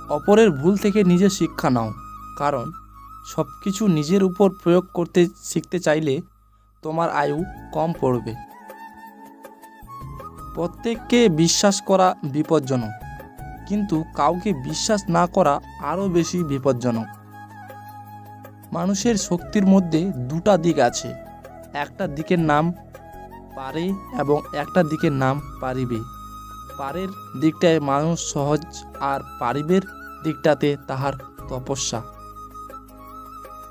অপরের ভুল থেকে নিজে শিক্ষা নাও, কারণ সব কিছু নিজের উপর প্রয়োগ করতে শিখতে চাইলে তোমার আয়ু কম পড়বে। প্রত্যেককে বিশ্বাস করা বিপজ্জনক, কিন্তু কাউকে বিশ্বাস না করা আরও বেশি বিপজ্জনক। মানুষের শক্তির মধ্যে দুটা দিক আছে, একটা দিকের নাম পারে এবং একটা দিকের নাম পারিবে। পারের দিকটায় মানুষ সহজ, আর পারিবের দিকটাতে তাহার তপস্যা।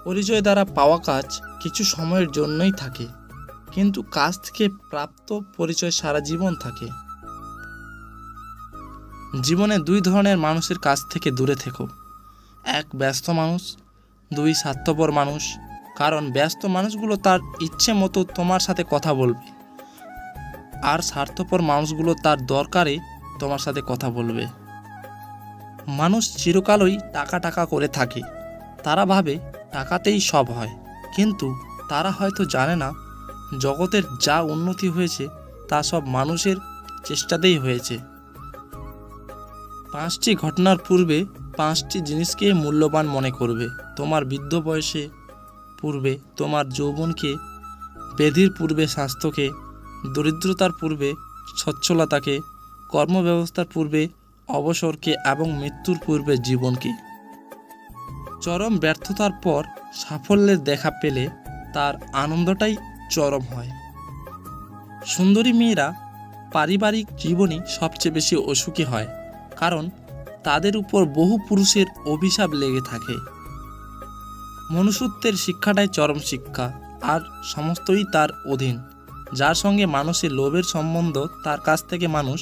পরিচয় দ্বারা পাওয়া কাজ কিছু সময়ের জন্যই থাকে, কিন্তু কাজ থেকে প্রাপ্ত পরিচয় সারা জীবন থাকে। জীবনে দুই ধরনের মানুষের কাছ থেকে দূরে থেকো। এক, ব্যস্ত মানুষ। দুই, স্বার্থপর মানুষ। কারণ ব্যস্ত মানুষগুলো তার ইচ্ছে মতো তোমার সাথে কথা বলবে, আর স্বার্থপর মানুষগুলো তার দরকারে তোমার সাথে কথা বলবে। মানুষ চিরকালই টাকা টাকা করে থাকে। তারা ভাবে টাকাতেই সব হয়, কিন্তু তারা হয়তো জানে না জগতের যা উন্নতি হয়েছে তা সব মানুষের চেষ্টাতেই হয়েছে। 5টি ঘটনার পূর্বে 5টি জিনিসকে মূল্যবান মনে করবে। তোমার বৃদ্ধ বয়সে পূর্বে তোমার যৌবনকে, ব্যাধির পূর্বে স্বাস্থ্যকে, দরিদ্রতার পূর্বে সচ্ছলতাকে, কর্মব্যবস্থার পূর্বে অবসরকে এবং মৃত্যুর পূর্বে জীবনকে। চরম ব্যর্থতার পর সাফল্যের দেখা পেলে তার আনন্দটাই চরম হয়। সুন্দরী মেয়েরা পারিবারিক জীবনে সবচেয়ে বেশি অসুখী হয়, কারণ তাদের উপর বহু পুরুষের অভিশাপ লেগে থাকে। মনুষ্যত্বের শিক্ষাটাই চরম শিক্ষা, আর সমস্তই তার অধীন। যার সঙ্গে মানুষের লোভের সম্বন্ধ, তার কাছ থেকে মানুষ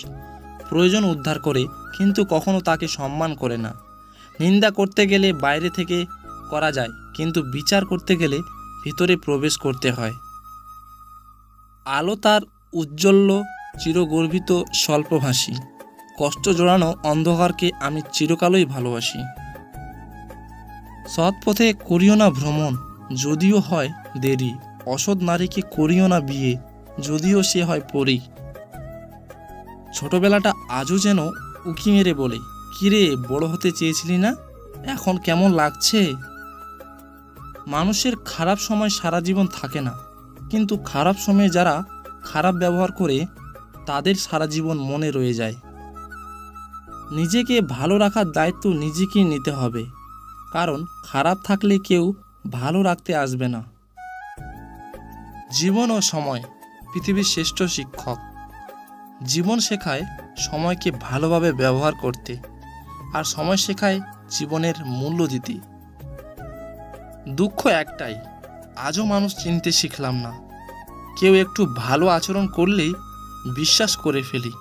প্রয়োজন উদ্ধার করে, কিন্তু কখনো তাকে সম্মান করে না। নিন্দা করতে গেলে বাইরে থেকে করা যায়, কিন্তু বিচার করতে গেলে ভিতরে প্রবেশ করতে হয়। আলো তার উজ্জ্বল্য চিরগর্বিত স্বল্পভাষী, কষ্ট জড়ানো অন্ধকারকে আমি চিরকালই ভালোবাসি। সৎ পথে করিও না ভ্রমণ, যদিও হয় দেরি। অসৎ নারীকে করিও না বিয়ে, যদিও সে হয় পরী। ছোটবেলাটা আজও যেন উকি মেরে বলে, কিরে বড় হতে চেয়েছিলি না, এখন কেমন লাগছে? মানুষের খারাপ সময় সারা জীবন থাকে না, কিন্তু খারাপ সময়ে যারা খারাপ ব্যবহার করে তাদের সারা জীবন মনে রয়ে যায়। নিজেকে ভালো রাখার দায়িত্ব নিজেকেই নিতে হবে, কারণ খারাপ থাকলে কেউ ভালো রাখতে আসবে না। জীবন ও সময় পৃথিবীর শ্রেষ্ঠ শিক্ষক। জীবন শেখায় সময়কে ভালোভাবে ব্যবহার করতে, আর সময় শেখায় জীবনের মূল্য দিতে। দুঃখ একটাই, আজও মানুষ চিনতে শিখলাম না। কেউ একটু ভালো আচরণ করলেই বিশ্বাস করে ফেলি।